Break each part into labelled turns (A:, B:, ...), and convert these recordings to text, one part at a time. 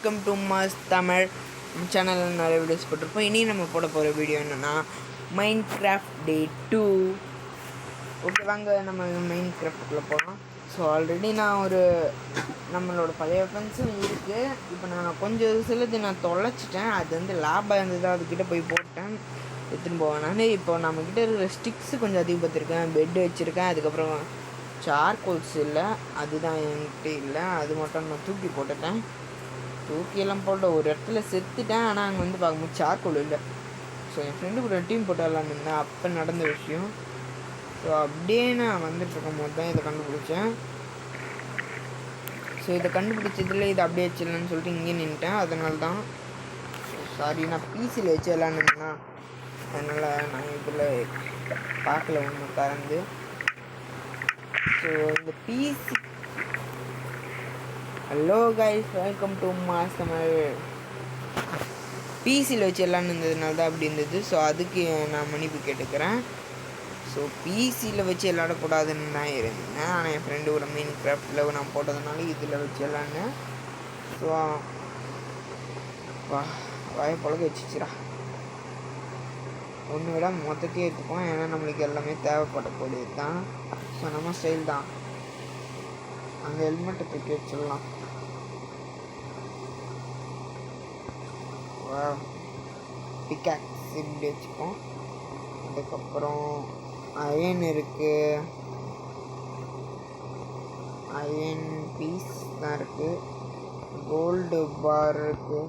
A: Welcome to mass Tamil சேனலில் நிறைய videos போட்டிருப்போம். இனி நம்ம போட போகிற வீடியோ என்னென்னா மைன்கிராஃப்ட் டே 2. ஓகே, வாங்க நம்ம மைன்கிராஃப்டுக்குள்ளே போகலாம். ஸோ ஆல்ரெடி நான் நம்மளோட பழைய வெப்பன்ஸும் இருக்குது. இப்போ நான் கொஞ்சம் சிலது நான் தொலைச்சிட்டேன். அது வந்து லேபாக இருந்தது, அதுக்கிட்ட போய் போட்டேன், எடுத்துன்னு போவேன். நான் இப்போ நம்மக்கிட்ட இருக்கிற ஸ்டிக்ஸு கொஞ்சம் அதிகப்படுத்திருக்கேன். பெட்டு வச்சுருக்கேன். அதுக்கப்புறம் சார்கோல்ஸ் இல்லை, அதுதான் என்கிட்ட இல்லை. அது மட்டும் நான் தூக்கி போட்டுட்டேன். தூக்கியெல்லாம் போட்ட ஒரு இடத்துல செத்துட்டேன். ஆனால் அங்கே வந்து பார்க்கும்போது சார்கோல் இல்லை. ஸோ என் ஃப்ரெண்டு கூட டீம் போட்டாலான்னு இருந்தேன். அப்போ நடந்த விஷயம். ஸோ அப்படியே நான் வந்துட்டுருக்கும் போது தான் இதை கண்டுபிடிச்சேன். ஸோ இதை கண்டுபிடிச்சதில் இதை அப்படியே வச்சிடலான்னு சொல்லிட்டு இங்கே நின்ட்டேன். அதனால தான் சாரி, நான் பிசியில் வச்சு விளாண்டுருந்தேன்னா அதனால் நான் இதில் பார்க்கல ஒன்று கறந்து. ஸோ இந்த PC hello guys, welcome to mass Tamil. பிசியில் வச்சு எல்லாம் இருந்ததுனால தான் அப்படி இருந்தது. ஸோ அதுக்கு நான் மன்னிப்பு கேட்டுக்கிறேன். ஸோ பிசியில் வச்சு விளாடக்கூடாதுன்னு தான் இருந்தேன். ஆனால் என் ஃப்ரெண்டு கூட மைன்கிராஃப்டில் நான் போட்டதுனால இதில் வச்சு விளாட்னேன். ஸோ வாய பழக வச்சுச்சுரா. ஒன்று விட மொத்தத்தையே எடுத்துப்போம். ஏன்னா நம்மளுக்கு எல்லாமே தேவைப்படக்கூடியது தான். ஸோ நம்ம ஸ்டைல் தான். அந்த ஹெல்மெட்டை தூக்கி வச்சிடலாம். பிக்காக்ஸ் இப்படி வச்சுப்போம். அதுக்கப்புறம் அயன் இருக்குது, அயன் பீஸ் தான் இருக்குது, கோல்டு பார் இருக்குது,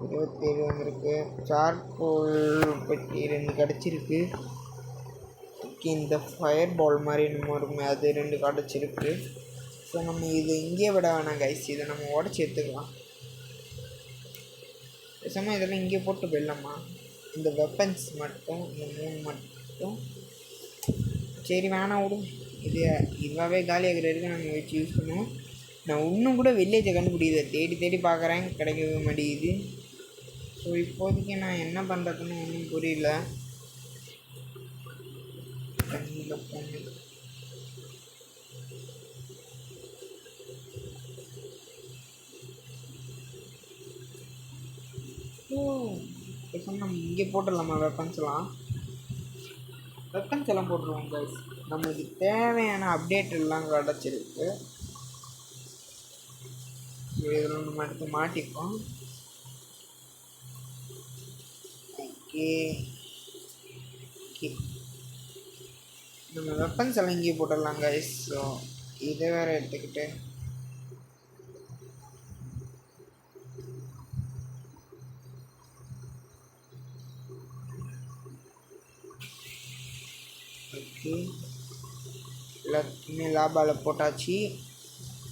A: 27 வந்துருக்கு, சார்கோல் பெட்டி 2 கிடச்சிருக்கு. இந்த ஃபயர் பால் மாதிரி நம்ம வருமே, அது 2 கிடச்சிருக்கு. ஸோ நம்ம இது இங்கே விட வேணாம் கைஸ், இதை நம்ம உடச்சி எடுத்துக்கலாம். பேசாமல் இதெல்லாம் இங்கே போட்டு போயிடலாமா? இந்த வெப்பன்ஸ் மட்டும், இந்த 3 மட்டும் சரி வேணாம் விடும். இதுவாகவே காலியாகிற வரைக்கும் நம்ம வச்சு யூஸ் பண்ணுவோம். நான் இன்னும் கூட வில்லேஜை கண்டுபிடிக்குது தேடி தேடி பார்க்குறேன், கிடைக்கவே மாட்டேங்குது. ஸோ இப்போதைக்கு நான் என்ன பண்ணுறதுன்னு ஒன்றும் புரியல. தண்ணியில் போன நம்ம இங்கே போட்டுடலாமா? வெப்பன்ஸ் எல்லாம் போட்டுருவோம் கைஸ். நம்மளுக்கு தேவையான அப்டேட் எல்லாம் கிடச்சிருக்கு. இதில் நம்ம எடுத்து மாட்டிப்போம். ஓகே, நம்ம வெப்பன்ஸ் எல்லாம் இங்கே போட்டுடலாம் கைஸ். ஸோ இதை வேறு எடுத்துக்கிட்டு ஓகே, எல்லாத்துக்குமே லாபாவில் போட்டாச்சு.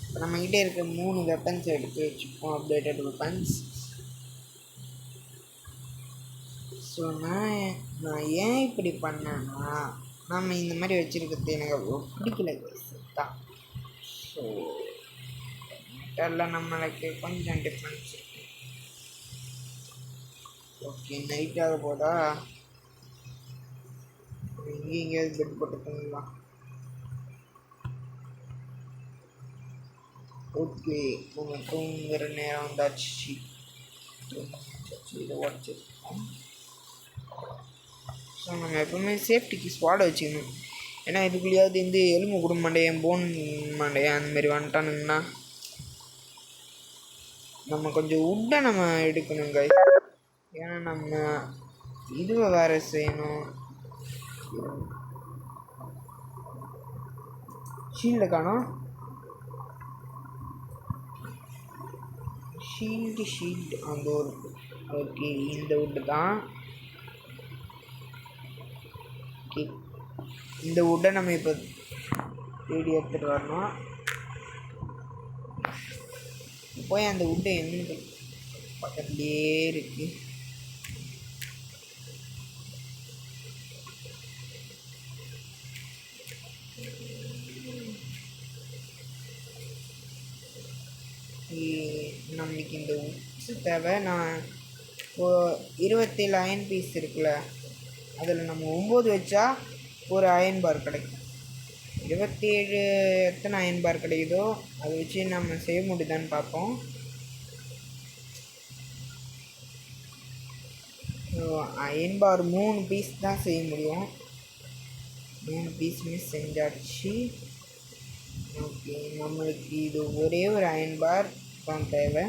A: இப்போ நம்மக்கிட்டே இருக்க 3 வெப்பன்ஸ் எடுத்து வச்சுப்போம், அப்டேட்டட் வெப்பன்ஸ். ஸோ நான் ஏன் இப்படி பண்ணேன்னா, நம்ம இந்த மாதிரி வச்சுருக்கிறது எனக்கு அவ்வளோ பிடிக்கல தான். ஸோ மெட்டரில் நம்மளுக்கு கொஞ்சம் டிஃப்ரென்ஸ் இருக்கு. ஓகே, நைட்டாக போதா எங்கேயாவது பெட் போட்டு தூங்கலாம். ஓகே, நம்ம தூங்குற நேரம் வந்தாச்சு. இதை உடச்சிருக்கோம். ஸோ நம்ம எப்பவுமே சேஃப்டிக்கு ஸ்குவாடை வச்சுக்கணும். ஏன்னா இதுக்குள்ளேயாவது இந்த எலும்பு குடும் மண்டையன், போன் மண்டையன் அந்தமாரி வந்துட்டானுங்கன்னா நம்ம கொஞ்சம் உட்டை நம்ம எடுக்கணும் கை. ஏன்னா நம்ம இதுவை வேறு செய்யணும். ஷீல்டு காணோம். ஷீல்டு அந்த ஒரு ஓகே, இந்த வுட்டு தான். ஓகே, இந்த வுட்டை நம்ம இப்போ தேடி எடுத்துகிட்டு வரணும். போய் அந்த வுட்டை எங்கே பக்கத்துலேயே இருக்குது. நம்மளுக்கு இந்த உட்ஸு தேவை. நான் இப்போது 27 அயன் பீஸ் இருக்குல்ல, அதில் நம்ம 9 வச்சா ஒரு அயன் பார் கிடைக்கும். 27 எத்தனை அயன் பார் கிடைக்குதோ அதை வச்சு நம்ம செய்ய முடியுதான்னு பார்ப்போம். அயன் பார் 3 பீஸ் தான் செய்ய முடியும். 3 பீஸுமே செஞ்சாச்சு. ஓகே, நம்மளுக்கு இது ஒரே ஒரு அயன் பார் தான் தேவை.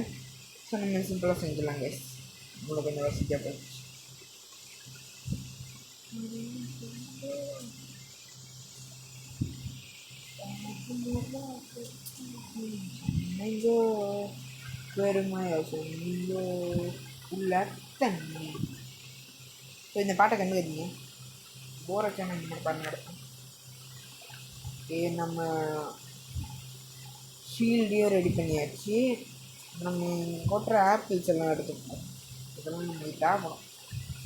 A: ஸோ நம்ம சிம்பிளாக செஞ்சிடலாம் கைஸ். நம்மளுக்கு கொஞ்சம் வசதியாக போச்சு. பெருமையா சொன்னீங்கோ உள்ள தண்ணி. ஸோ இந்த பாட்டை கண்டுக்கிறீங்க போர் வச்சா நம்ம இந்த பாட்டு நடக்கும். நம்ம ஷீல்டையும் ரெடி பண்ணியாச்சு. நம்ம கொட்டுற ஆப்பிள்ஸ் எல்லாம் எடுத்துப்போம். இதெல்லாம் நம்மளுக்கு தேவைப்படும்.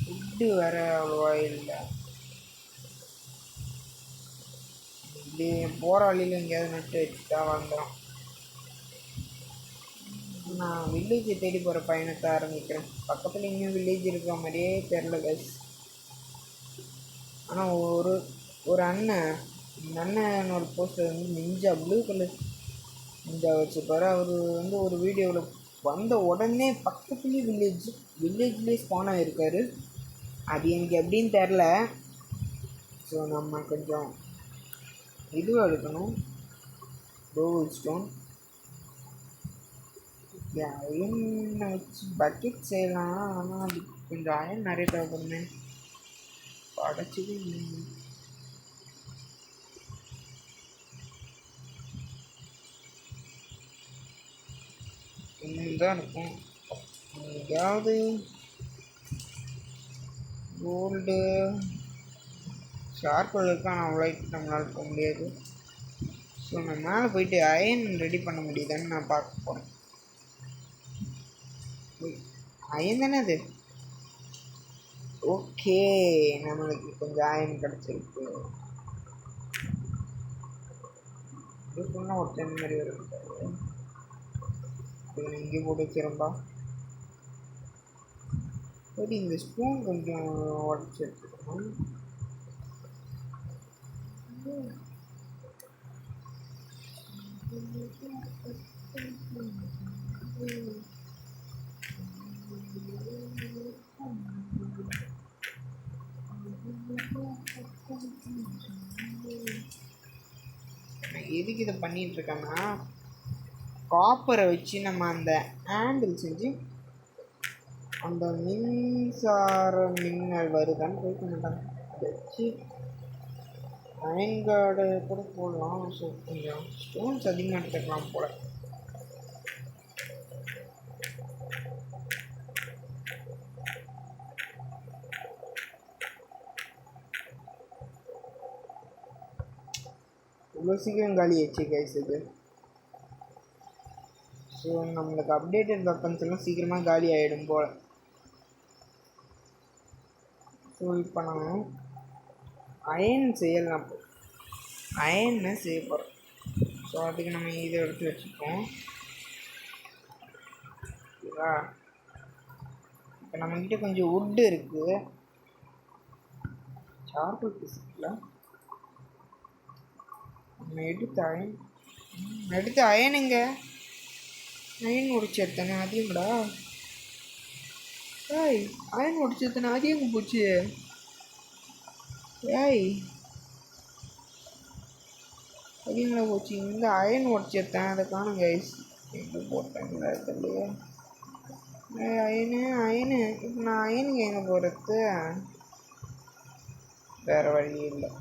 A: ஃபுட்டு வேறு அவ்வளோவா இல்லை. இப்படி போகிற வழியில் எங்கேயாவது நட்டு வச்சுட்டா வந்துடும். நான் வில்லேஜை தேடி போகிற பயணத்தை ஆரம்பிக்கிறேன். பக்கத்தில் இன்னும் வில்லேஜ் இருக்கிற மாதிரியே தெரில கைஸ். ஆனால் ஒரு அண்ணன் இந்த அண்ணனோட போஸ்டர் வந்து நிஞ்சா ப்ளூ கலர் நிஞ்சா வச்சுருப்பாரு. அவர் வந்து ஒரு வீடியோவில் வந்த உடனே பக்கத்துலேயே வில்லேஜ்லேயே ஸ்பான் ஆகிருக்காரு. அது எனக்கு எப்படின்னு தெரில. ஸோ நம்ம கொஞ்சம் இதுவாக எடுக்கணும். கோல்ட் ஸ்டோன் அயன் வச்சு பக்கெட் செய்யலாம். ஆனால் அது கொஞ்சம் அயன் நிறைய தேவைப்படுமே. படைச்சது தான் இருக்கும். எங்கேயாவது கோல்டு ஷார்ப்பில் இருக்கா. நான் அவ்வளோ நம்மளால் போக முடியாது. ஸோ நான் மேலே போயிட்டு அயன் ரெடி பண்ண முடியுதான்னு நான் பார்க்க போகிறேன். அயன் தானே அது. ஓகே, நம்மளுக்கு கொஞ்சம் அயன் கிடச்சிருக்கு. இது சொன்னால் ஒரு டைம் மாதிரி வருது. இங்கே போட்டு வச்சிரும்பா. சரி, இந்த ஸ்பூன் கொஞ்சம் உடச்சி எடுத்துக்கணும். எதுக்கு இதை பண்ணிட்டு இருக்கேன்னா, காப்பரை வச்சு நம்ம அந்த ஹேண்டில் செஞ்சு அந்த மின்சார மின்னல் வருதான்னு போய்க்க மாட்டாங்க. அதை வச்சு அயன் கார்டு கூட போடலாம். ஸோ கொஞ்சம் ஸ்டோன்ஸ் அதிகமாக எடுத்துக்கலாம் போல. இவ்வளோ சீக்கிரம் காலி ஆயிடுச்சு கைஸ் இது. ஸோ நம்மளுக்கு அப்டேட்டட் வெப்பன்ஸ் எல்லாம் சீக்கிரமாக காலி ஆகிடும் போல். ஸோ இப்போ நம்ம அயன் செய்யலாம். அயன்னு செய்ய போகிறோம். ஸோ அதுக்கு நம்ம இதை எடுத்து வச்சுப்போம். ஓகேவா? இப்போ நம்மக்கிட்ட கொஞ்சம் வுட்டு இருக்குது. சார்கோல் பீஸில் நம்ம எடுத்து அயனுங்க. அயன் உடிச்சு எடுத்தானே அதிகம்டா. ஏய், அயன் உடிச்சு எடுத்தானே அதிகம் போச்சு. ஏய், அதிகங்களா போச்சு. இந்த அயன் உடச்சி எடுத்தேன், அதை காணும் கைஸ். எங்கே போட்டேங்களா தெரியலையே. அயனு இப்போ நான் அயனுக்கு எங்கே போகிறது? வேறு வழி இல்லை.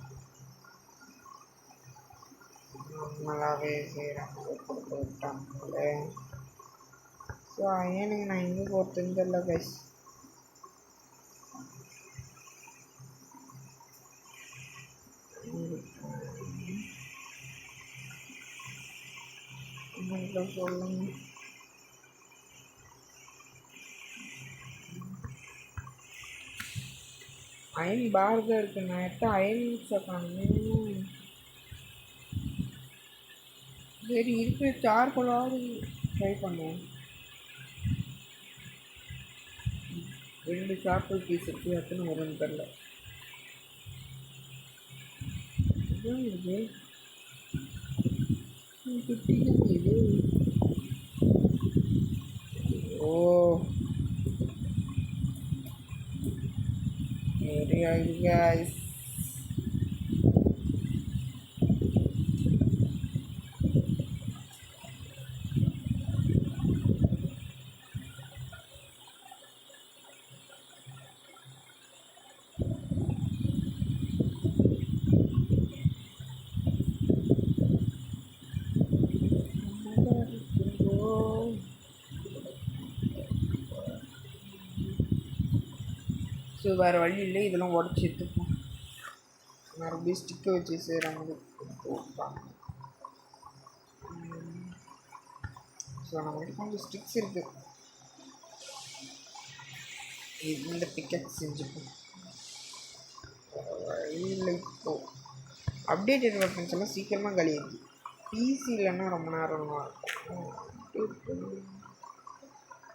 A: நம்மளாவே செய்கிறாங்க கொடுத்து விட்டாங்களே. ஸோ அயனுக்கு நான் எங்கே போகிறதுன்னு தெரியல கைஸ். சொல்லுங்க. அயன் பார் தான் இருக்கு. நான் எடுத்த அயன் காணும். சரி, இருக்கிற சார்கோலாவது ட்ரை பண்ணுவோம். 2 சார்கோல் பீஸ் இருக்குது. எத்தனை வரும்னு தெரில. இது இது ஓ நிறைய guys. ஸோ வேறு வழி இல்லை, இதெல்லாம் உடச்சி எடுத்துப்போம். மறுபடியும் ஸ்டிக்கை வச்சு செய்கிறாங்க. ஸோ நம்மகிட்ட கொஞ்சம் ஸ்டிக்ஸ் இருக்குது, இந்த பிக்கப் செஞ்சுப்போம். இல்லை இப்போ அப்டேட்டட் வெப்பன்ஸ் எல்லாம் சீக்கிரமாக கழியுது. பிசி இல்லைன்னா ரொம்ப நேரம் இருக்கும்.